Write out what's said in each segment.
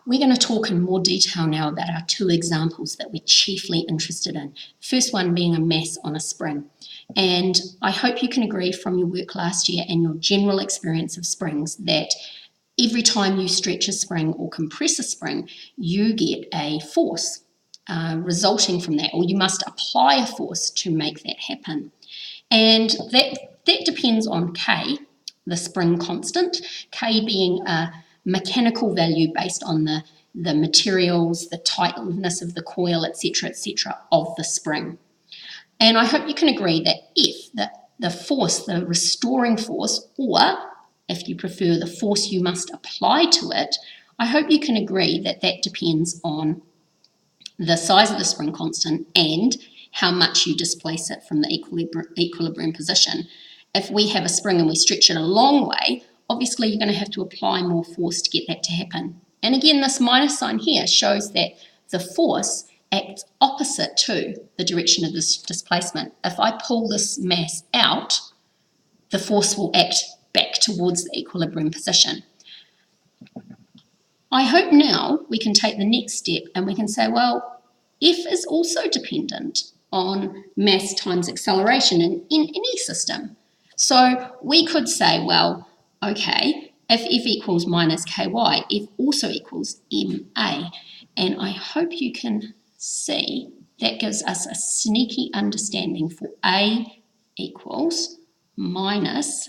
We're going to talk in more detail now about our two examples that we're chiefly interested in. First one being a mass on a spring. And I hope you can agree from your work last year and your general experience of springs that every time you stretch a spring or compress a spring, you get a force resulting from that, or you must apply a force to make that happen. And that depends on K, the spring constant, K being a mechanical value based on the materials, the tightness of the coil, etc., of the spring. And I hope you can agree that if the force, the restoring force, or if you prefer the force you must apply to it, I hope you can agree that that depends on the size of the spring constant and how much you displace it from the equilibrium position. If we have a spring and we stretch it a long way, obviously you're going to have to apply more force to get that to happen. And again, this minus sign here shows that the force acts opposite to the direction of this displacement. If I pull this mass out, the force will act back towards the equilibrium position. I hope now we can take the next step and we can say, well, F is also dependent on mass times acceleration in any system. So we could say, well, okay, if F equals minus ky, F also equals ma. And I hope you can see that gives us a sneaky understanding for A equals minus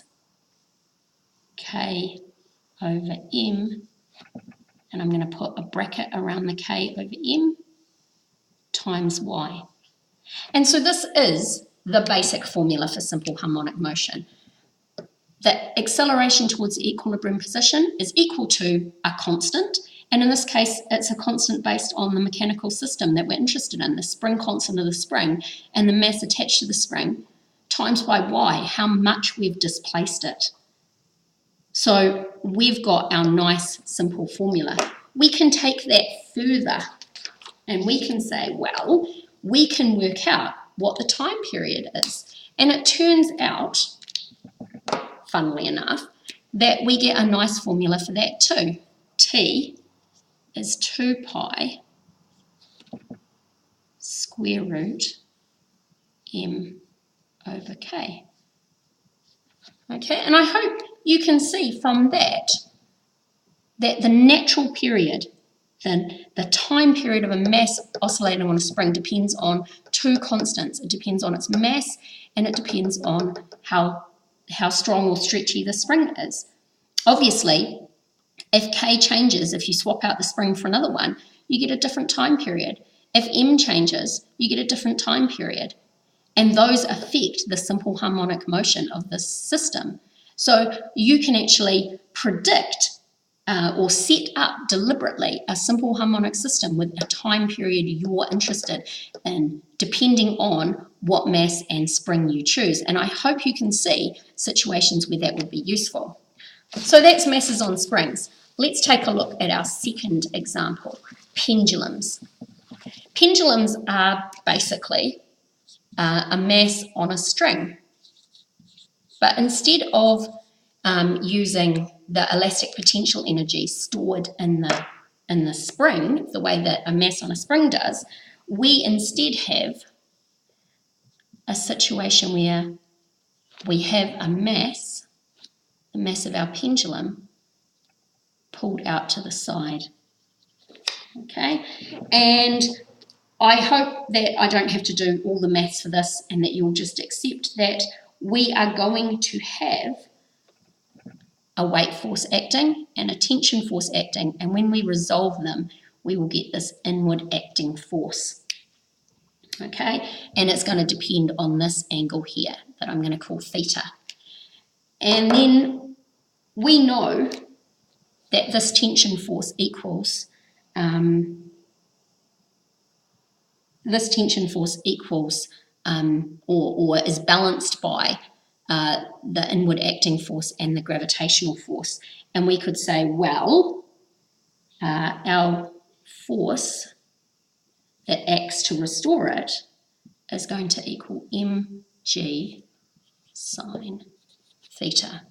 k over m, and I'm going to put a bracket around the k over m, times y. And so this is the basic formula for simple harmonic motion. The acceleration towards the equilibrium position is equal to a constant, and in this case it's a constant based on the mechanical system that we're interested in, the spring constant of the spring and the mass attached to the spring, times by y, how much we've displaced it. So we've got our nice simple formula. We can take that further and we can say, well, we can work out what the time period is. And it turns out, funnily enough, that we get a nice formula for that too. T is 2 pi square root m over k. Okay, and I hope you can see from that the natural period, the time period of a mass oscillating on a spring depends on two constants. It depends on its mass and it depends on how strong or stretchy the spring is. Obviously, if K changes, if you swap out the spring for another one, you get a different time period. If M changes, you get a different time period. And those affect the simple harmonic motion of this system. So you can actually predict or set up deliberately a simple harmonic system with a time period you're interested in, depending on what mass and spring you choose. And I hope you can see situations where that would be useful. So that's masses on springs. Let's take a look at our second example, pendulums. Pendulums are basically a mass on a string. But instead of using the elastic potential energy stored in the spring, the way that a mass on a spring does, we instead have a situation where we have a mass, the mass of our pendulum, pulled out to the side. Okay, and I hope that I don't have to do all the maths for this and that you'll just accept that we are going to have a weight force acting and a tension force acting, and when we resolve them, we will get this inward acting force. Okay, and it's going to depend on this angle here that I'm going to call theta. And then we know that this tension force equals or is balanced by the inward acting force and the gravitational force. And we could say, well, our force that acts to restore it is going to equal mg sine theta.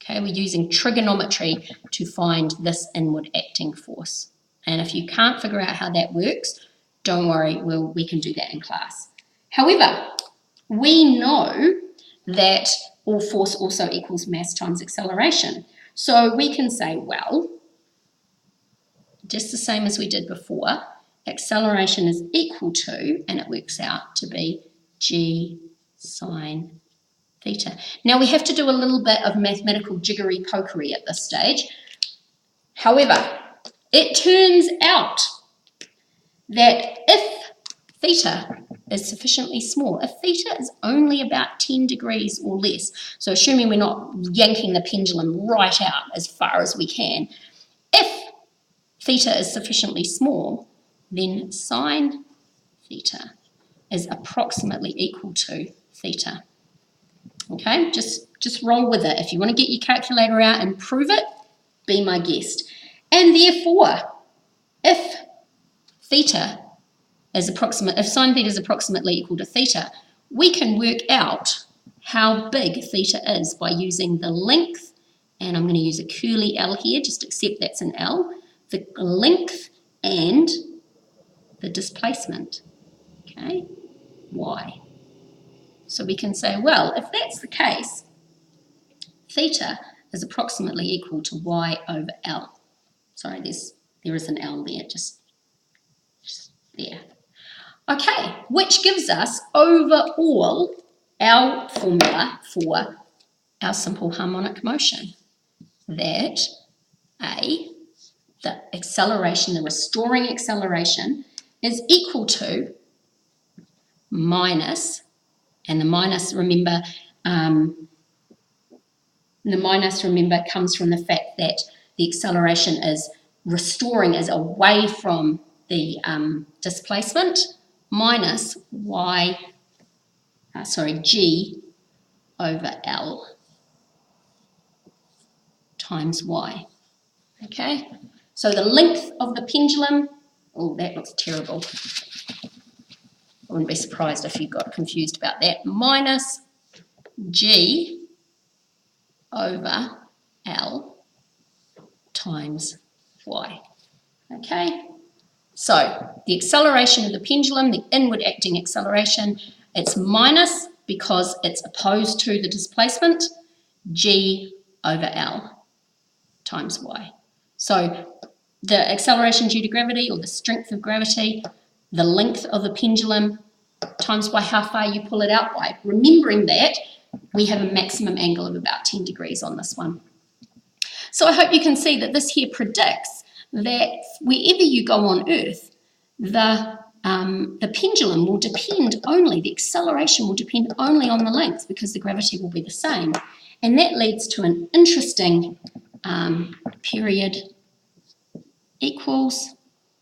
Okay, we're using trigonometry to find this inward acting force And if you can't figure out how that works, don't worry, we can do that in class. However, we know that all force also equals mass times acceleration. So we can say, well, just the same as we did before, acceleration is equal to, and it works out to be g sine theta. Now we have to do a little bit of mathematical jiggery-pokery at this stage. However, it turns out that if theta is sufficiently small, if theta is only about 10 degrees or less, so assuming we're not yanking the pendulum right out as far as we can, if theta is sufficiently small, then sine theta is approximately equal to theta. Okay, just roll with it. If you want to get your calculator out and prove it, be my guest. And therefore, if sine theta is approximately equal to theta, we can work out how big theta is by using the length, and I'm going to use a curly L here, just accept that's an L, the length and the displacement, okay, y. So we can say, well, if that's the case, theta is approximately equal to y over L. Sorry, there is an L there, just there. Okay, which gives us overall our formula for our simple harmonic motion. That the acceleration, the restoring acceleration, is equal to minus, and the minus, remember, comes from the fact that the acceleration is restoring, is away from the displacement, minus g over L times y. Okay, so the length of the pendulum, oh, that looks terrible. I wouldn't be surprised if you got confused about that, minus g over L times y. Okay, so the acceleration of the pendulum, the inward acting acceleration, it's minus because it's opposed to the displacement, g over L times y. So the acceleration due to gravity, or the strength of gravity, the length of the pendulum times by how far you pull it out by. Remembering that we have a maximum angle of about 10 degrees on this one. So I hope you can see that this here predicts that wherever you go on Earth, the pendulum will depend only, the acceleration will depend only on the length, because the gravity will be the same. And that leads to an interesting period equals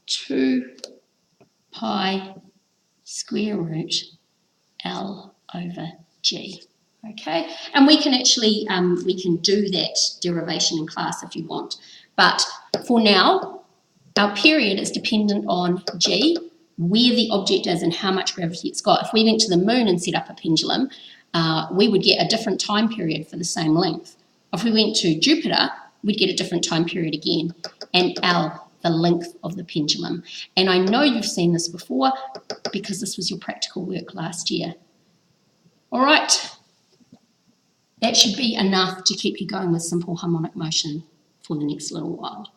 2 pi square root L over G. Okay, and we can actually we can do that derivation in class if you want, but for now our period is dependent on G, where the object is and how much gravity it's got. If we went to the moon and set up a pendulum, we would get a different time period for the same length. If we went to Jupiter, we'd get a different time period again, and L, the length of the pendulum. And I know you've seen this before because this was your practical work last year. All right, that should be enough to keep you going with simple harmonic motion for the next little while.